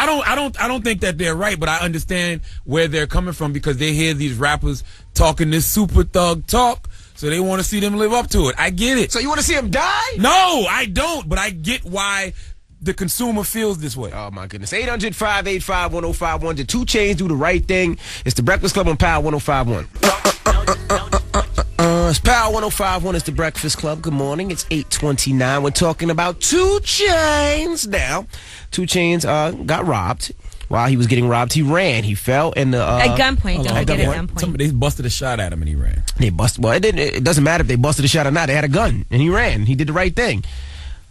don't think that they're right, but I understand where they're coming from because they hear these rappers talking this super thug talk. So they want to see them live up to it. I get it. So you want to see him die? No, I don't. But I get why the consumer feels this way. Oh, my goodness. 800-585-1051. Did 2 Chainz do the right thing? It's the Breakfast Club on Power 105.1. It's Power 105.1. It's the Breakfast Club. Good morning. It's 8:29. We're talking about 2 Chainz. Now, 2 Chainz got robbed. While he was getting robbed, he ran. He fell in the at gunpoint. Don't forget at gunpoint. They busted a shot at him and he ran. They busted. Well, it doesn't matter if they busted a shot or not. They had a gun and he ran. He did the right thing.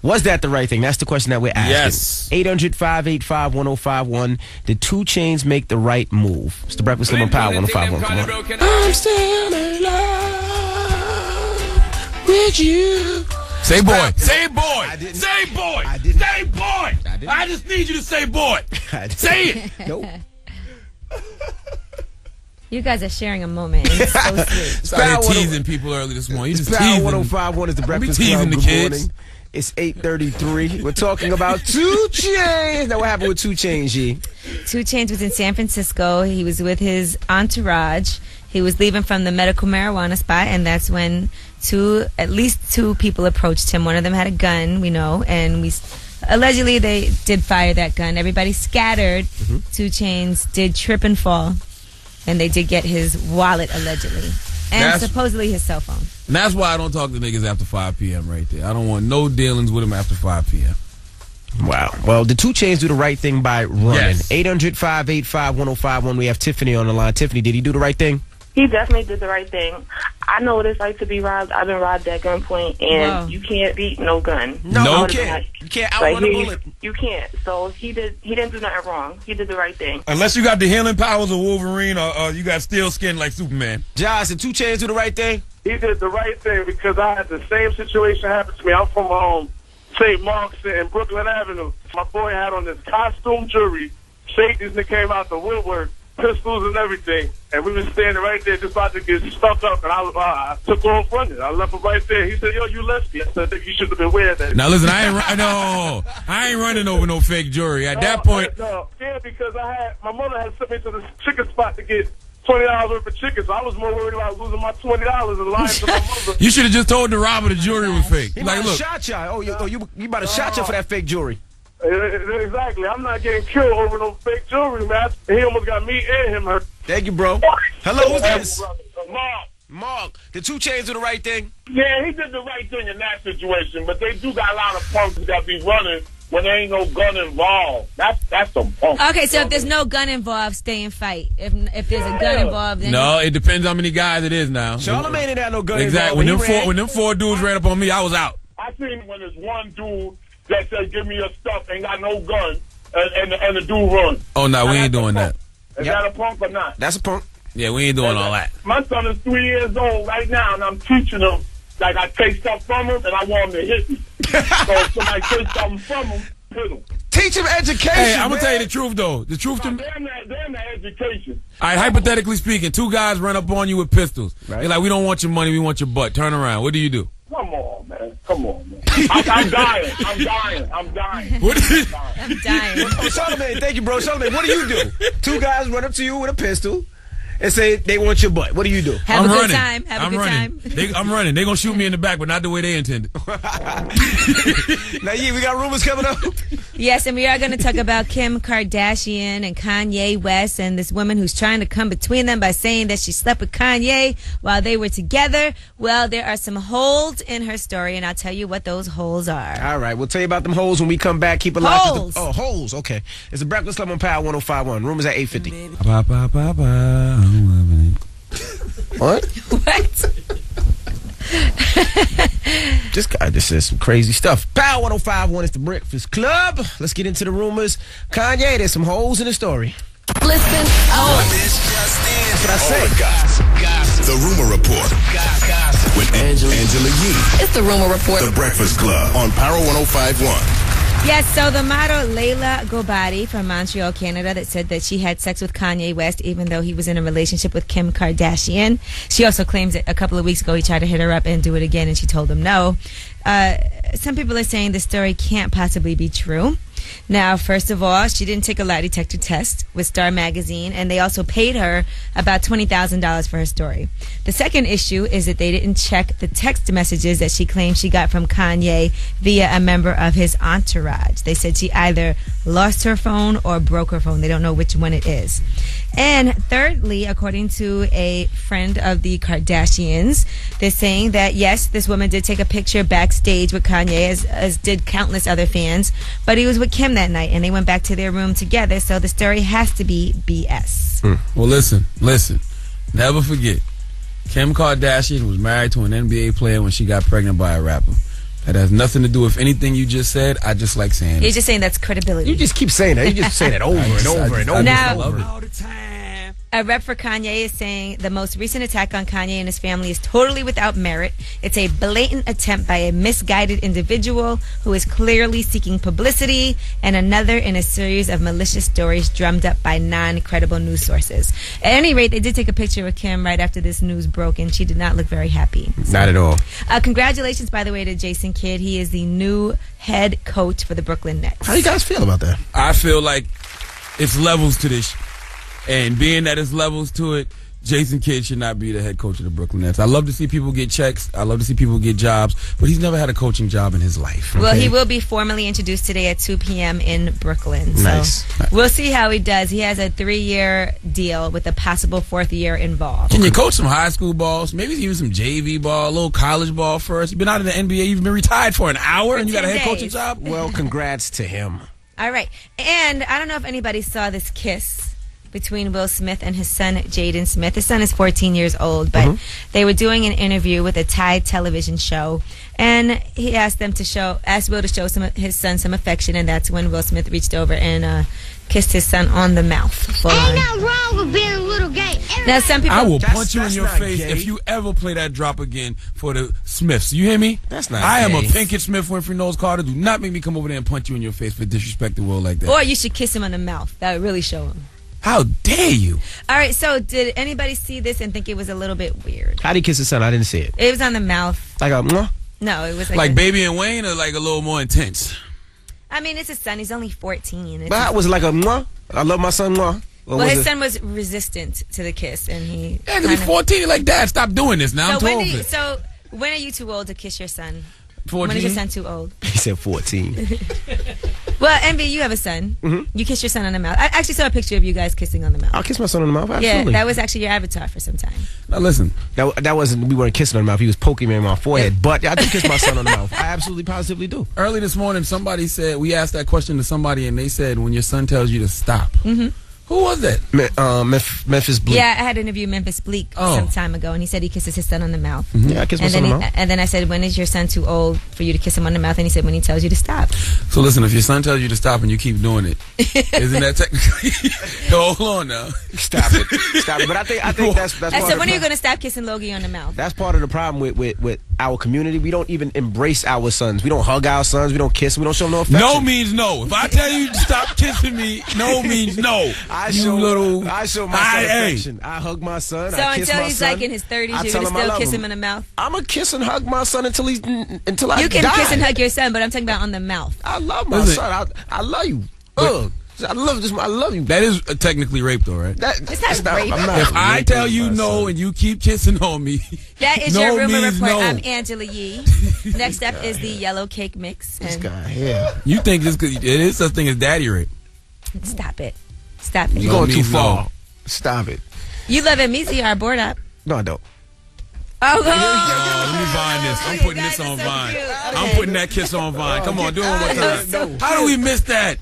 Was that the right thing? That's the question that we're asking. Yes. 800-585-1051. Did 2 Chainz make the right move? It's the Breakfast Club on Power 105.1. Come on. I'm still in love with you. Say boy. Say boy. Say boy. Say boy. I just need you to say boy. Say it. Nope. You guys are sharing a moment. It's so sweet. Started teasing people early this morning. You just teasing. 105.1 is the Breakfast Club. Good morning. It's 8:33. We're talking about 2 Chainz. Now, what happened with 2 Chainz, G? 2 Chainz was in San Francisco. He was with his entourage. He was leaving from the medical marijuana spot, and that's when at least two people approached him. One of them had a gun, we know, and allegedly they did fire that gun. Everybody scattered. 2 Chainz did trip and fall, and they did get his wallet allegedly, and supposedly his cell phone. And that's why I don't talk to niggas after 5 p.m. right there. I don't want no dealings with him after 5 p.m. Wow. Well, did 2 Chainz do the right thing by running? Yes. 800-585-1051. We have Tiffany on the line. Tiffany, did he do the right thing? He definitely did the right thing. I know what it's like to be robbed. I've been robbed at gunpoint, and you can't beat no gun. No, you can't. You can't outrun a bullet. You can't. So he didn't do nothing wrong. He did the right thing. Unless you got the healing powers of Wolverine or you got steel skin like Superman. Josh, did 2 Chainz do the right thing? He did the right thing because I had the same situation happen to me. I'm from St. Mark's and Brooklyn Avenue. My boy had on this costume jewelry. Shades that came out the woodwork, pistols and everything. And we was standing right there just about to get stuck up. And I took off running. I left him right there. He said, yo, you left me. I said, you should have been wearing that. Now listen, I ain't running over no fake jewelry. At that point. No, yeah, because my mother had sent me to the chicken spot to get $20 worth of chicken, so I was more worried about losing my $20 and lying to my mother. You should have just told the robber the jewelry was fake. He might have shot you. You might have shot you for that fake jewelry. Exactly. I'm not getting killed over no fake jewelry, man. He almost got me and him hurt. Thank you, bro. Hello, who's this? Mark. Mark. Did 2 Chainz do the right thing? Yeah, he did the right thing in that situation, but they do got a lot of punks that be running when there ain't no gun involved. That's some punk. Okay, so if there's no gun involved, stay and fight. If there's a gun involved, then no, it depends how many guys it is now. Charlamagne didn't have no gun exactly. involved. When them four dudes ran up on me, I was out. I seen when there's one dude that says, "Give me your stuff," ain't got no gun, and the dude runs. Oh no, we ain't doing that. Is that a punk or not? That's a punk. Yeah, we ain't doing all that. My son is 3 years old right now, and I'm teaching him. Like, I take stuff from him, and I want him to hit me. So if somebody takes something from him, hit him. Teach him education. Hey, I'm gonna tell you the truth though. The truth to me. They're in the education. All right, hypothetically speaking, 2 guys run up on you with pistols. Right. They're like, "We don't want your money, we want your butt. Turn around." What do you do? Come on, man. I'm dying. I'm dying. What is it? I'm dying. Oh, Charlamagne, thank you, bro. Charlamagne, what do you do? 2 guys run up to you with a pistol and say they want your butt. What do you do? Have a good time. Have a good time. I'm running. They're going to shoot me in the back, but not the way they intended. Now, we got rumors coming up. Yes, and we are going to talk about Kim Kardashian and Kanye West and this woman who's trying to come between them by saying that she slept with Kanye while they were together. Well, there are some holes in her story, and I'll tell you what those holes are. All right, we'll tell you about them holes when we come back. Keep it locked. Holes. Holes. Okay. It's the Breakfast Club on Power 105.1. Rumors at 8:50. What? What? This guy just says some crazy stuff. Power 105.1 is the Breakfast Club. Let's get into the rumors. Kanye, there's some holes in the story. Listen. That's what I say. The Rumor Report with Angela Yee. It's the Rumor Report. The Breakfast Club on Power 105.1. Yes, so the model Layla Gobadi from Montreal, Canada, that said that she had sex with Kanye West even though he was in a relationship with Kim Kardashian. She also claims that a couple of weeks ago he tried to hit her up and do it again, and she told him no. Some people are saying this story can't possibly be true. Now, first of all, she didn't take a lie detector test with Star Magazine, and they also paid her about $20,000 for her story. The second issue is that they didn't check the text messages that she claimed she got from Kanye via a member of his entourage. They said she either lost her phone or broke her phone. They don't know which one it is. And thirdly, according to a friend of the Kardashians, they're saying that, yes, this woman did take a picture backstage with Kanye, as did countless other fans, but he was with Kim that night, and they went back to their room together, so the story has to be BS. Well, listen. Never forget, Kim Kardashian was married to an NBA player when she got pregnant by a rapper. That has nothing to do with anything you just said. I just like saying it. You're just saying that's credibility. You just keep saying that. You just say that over and over and over. Now, all the time. A rep for Kanye is saying the most recent attack on Kanye and his family is totally without merit. It's a blatant attempt by a misguided individual who is clearly seeking publicity, and another in a series of malicious stories drummed up by non-credible news sources. At any rate, they did take a picture with Kim right after this news broke, and she did not look very happy. Not at all. Congratulations, by the way, to Jason Kidd. He is the new head coach for the Brooklyn Nets. How do you guys feel about that? I feel like it's levels to this. And being that it's levels to it, Jason Kidd should not be the head coach of the Brooklyn Nets. I love to see people get checks. I love to see people get jobs. But he's never had a coaching job in his life. Okay? Well, he will be formally introduced today at 2 p.m. in Brooklyn. Nice. So we'll see how he does. He has a 3-year deal with a possible 4th year involved. Can you coach some high school balls? Maybe even some JV ball, a little college ball first. You've been out of the NBA. You've been retired for an hour, and you got a head coaching job? Well, congrats to him. All right. And I don't know if anybody saw this kiss between Will Smith and his son, Jaden Smith. His son is 14 years old, but they were doing an interview with a Thai television show, and he asked Will to show his son some affection, and that's when Will Smith reached over and kissed his son on the mouth. Ain't nothing wrong with being a little gay. Now, some people... I will punch you in your face if you ever play that drop again for the Smiths. You hear me? That's not I am gay. a Pinkett Smith, Winfrey Knowles Carter. Do not make me come over there and punch you in your face for disrespecting Will like that. Or you should kiss him on the mouth. That would really show him. How dare you? All right, so did anybody see this and think it was a little bit weird? How did he kiss his son? I didn't see it. It was on the mouth. Like a mwah? No, it was like Baby and Wayne, or like a little more intense? I mean, it's his son. He's only 14. But was it like a mwah? I love my son mwah. Well, his son was resistant to the kiss, and he. Yeah, because he's 14. He's like, Dad, stop doing this now. I'm 12. So when are you too old to kiss your son? 14. When is your son too old? He said 14. Well, Envy, you have a son. You kiss your son on the mouth. I actually saw a picture of you guys kissing on the mouth. I'll kiss my son on the mouth. Absolutely. Yeah, that was actually your avatar for some time. Now listen, that wasn't. We weren't kissing on the mouth. He was poking me in my forehead. But I do kiss my son on the mouth. I absolutely, positively do. Early this morning, somebody said, we asked that question to somebody, and they said, when your son tells you to stop. Who was that? Memphis Bleak. Yeah, I had interviewed Memphis Bleak some time ago, and he said he kisses his son on the mouth. Yeah, I kiss my son on the mouth. And then I said, when is your son too old for you to kiss him on the mouth? And he said, when he tells you to stop. So listen, if your son tells you to stop and you keep doing it, isn't that technically? Hold on now. Stop it. Stop it. But I think that's I said, when are you going to stop kissing Logie on the mouth? That's part of the problem with our community. We don't even embrace our sons. We don't hug our sons. We don't kiss. We don't show them no affection. No means no. If I tell you to stop kissing me, no means no. I show my son affection. I hug my son. So I kiss until my he's son, like in his 30s, you're going to still kiss him in the mouth? I'm going to kiss and hug my son until I die. You can kiss and hug your son, but I'm talking about on the mouth. I love my son. I love you. I love this. I love you. That is technically rape, though, right? It's not rape. If I tell you no and you keep kissing on me, that is no your rumor means report. no. I'm Angela Yee. Next up is the yellow cake mix. This guy here. You think this? It is such thing as daddy rape? Stop it. Stop it. You're going too far. Stop it. You love it. Meezy are bored up. No, I don't. Let me Vine this. I'm putting this on Vine. I'm putting that kiss on Vine. Come on, do it one more time. How do we miss that?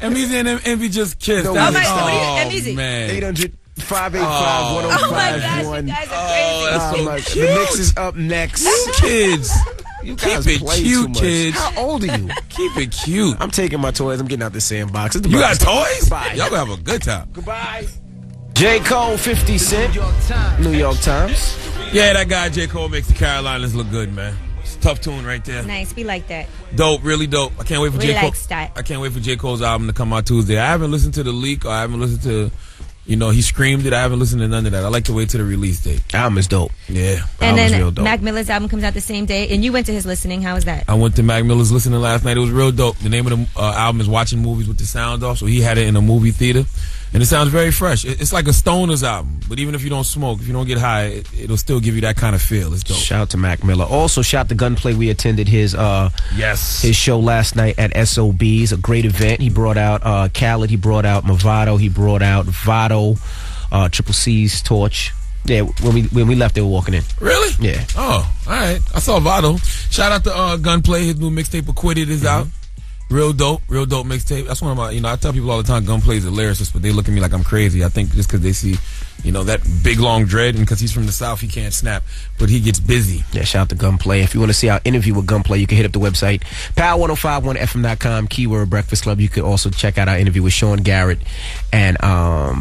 And Meezy and Envy just kissed. Oh, my God. Meezy. Man. 800-585-1051. Oh, my gosh. You guys are crazy. That's so cute. The mix is up next. Kids. You Keep guys it play cute, too much. kids. How old are you? Keep it cute. I'm taking my toys. I'm getting out the sandbox. You got toys? Goodbye. Y'all gonna have a good time. Goodbye. J. Cole, 50 Cent, New York Times. Yeah, that guy J. Cole makes the Carolinas look good, man. It's a tough tune right there. Nice. We like that. Dope, really dope. I can't wait for J. Cole. Style. I can't wait for J. Cole's album to come out Tuesday. I haven't listened to the leak, or I haven't listened to, he screamed it. I haven't listened to none of that. I like to wait till the release date. Album is dope. Yeah. And then real dope. Mac Miller's album comes out the same day, and you went to his listening. How was that? I went to Mac Miller's listening last night. It was real dope. The name of the album is Watching Movies with the Sound Off, so he had it in a movie theater. And it sounds very fresh. It's like a Stoner's album, but even if you don't smoke, if you don't get high, it'll still give you that kind of feel. It's dope. Shout out to Mac Miller. Also, shout to Gunplay. We attended his his show last night at SOB's. A great event. He brought out Khaled. He brought out Movado. He brought out Vado, Triple C's Torch. Yeah, when we left, they were walking in. Really? Yeah. Oh, all right. I saw Vado. Shout out to Gunplay. His new mixtape, Acquitted, is out. Real dope mixtape. That's one of my, I tell people all the time Gunplay is a lyricist, but they look at me like I'm crazy. I think just because they see, that big long dread, and because he's from the South, he can't snap, but he gets busy. Yeah, shout out to Gunplay. If you want to see our interview with Gunplay, you can hit up the website, power1051fm.com, keyword Breakfast Club. You can also check out our interview with Sean Garrett. And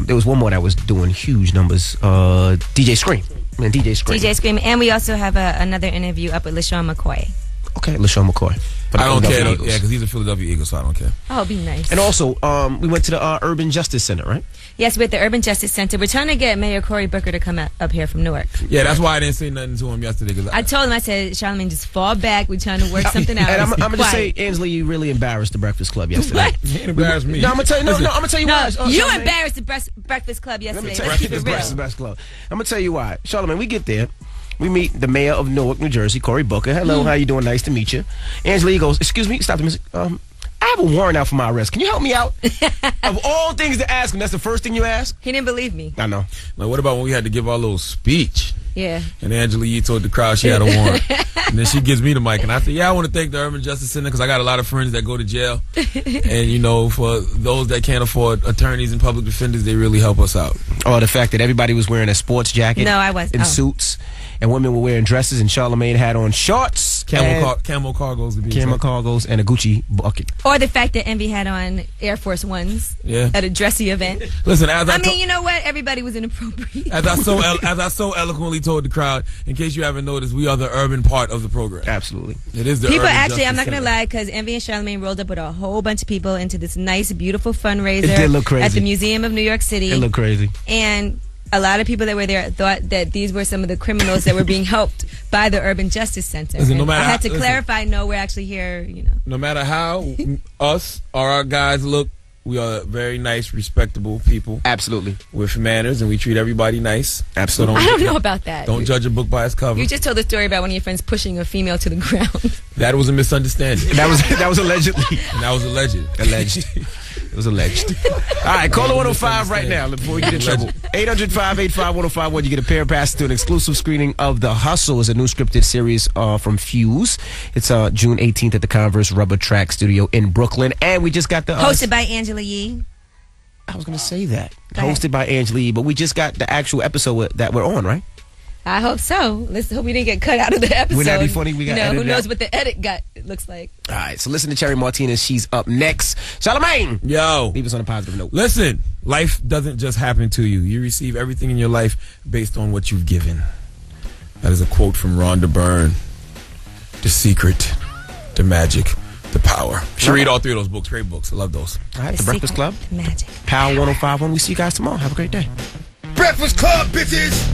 there was one more that was doing huge numbers, DJ Scream. DJ Scream. And we also have another interview up with LaShawn McCoy. Okay, LaShawn McCoy. I don't care. Yeah, because he's a Philadelphia Eagle, so I don't care. Oh, it'd be nice. And also, we went to the Urban Justice Center, right? Yes, with the Urban Justice Center. We're trying to get Mayor Cory Booker to come up here from Newark. Yeah, that's why I didn't say nothing to him yesterday. Cause I told him, I said, Charlamagne, just fall back. We're trying to work something out. And I'm going to say, Angela, you really embarrassed the Breakfast Club yesterday. What? He ain't embarrassed me. No, I'm going to tell you. No, I'm going to tell you why. You embarrassed the Breakfast Club yesterday. Let's keep it real. Breakfast Club. I'm going to tell you why. Charlamagne, we get there. We meet the mayor of Newark, New Jersey, Cory Booker. Hello, how you doing? Nice to meet you. Angela, he goes, excuse me, stop the music. I have a warrant out for my arrest. Can you help me out? Of all things to ask him, that's the first thing you ask? He didn't believe me. I know. Now, what about when we had to give our little speech? Yeah. And Angela Yee told the crowd she had a warrant. And then she gives me the mic. And I said, I want to thank the Urban Justice Center because I got a lot of friends that go to jail. And, for those that can't afford attorneys and public defenders, they really help us out. Oh, the fact that everybody was wearing a sports jacket. No, I wasn't. And suits. And women were wearing dresses, and Charlamagne had on shorts. Camel cargos. Camel cargos and a Gucci bucket. Or the fact that Envy had on Air Force Ones at a dressy event. Listen, you know what? Everybody was inappropriate. As I so eloquently told the crowd, in case you haven't noticed, we are the urban part of the program. Absolutely. It is the people urban actually, Justice I'm not going to Center. lie, because Envy and Charlamagne rolled up with a whole bunch of people into this nice, beautiful fundraiser. It did look crazy. At the Museum of New York City. It looked crazy. And a lot of people that were there thought that these were some of the criminals that were being helped by the Urban Justice Center. Listen, no matter I had to how, clarify, no, we're actually here, No matter how us or our guys look We are very nice, respectable people. Absolutely. With manners, and we treat everybody nice. Absolutely. I don't know about that. Don't judge a book by its cover. You just told the story about one of your friends pushing a female to the ground. That was a misunderstanding. That was allegedly. And that was alleged. It was alleged. All right, call 105 right now before we get in trouble. 800-585-1051. You get a pair of passes to an exclusive screening of The Hustle. It's a new scripted series from Fuse. It's June 18th at the Converse Rubber Track Studio in Brooklyn. And we just got the... Hosted by Angela Yee. I was going to say that. Hosted by Angela Yee, but we just got the actual episode that we're on, right? I hope so. Let's hope we didn't get cut out of the episode. Wouldn't that be funny? We got who knows what the edit looks like. All right, so listen to Cherry Martinez. She's up next. Charlamagne. Yo. Leave us on a positive note. Listen, life doesn't just happen to you. You receive everything in your life based on what you've given. That is a quote from Rhonda Byrne. The Secret, the Magic, the Power. You should read all three of those books. Great books. I love those. All right, The Breakfast Club. The Magic. Power 105.1. We see you guys tomorrow. Have a great day. Breakfast Club, bitches!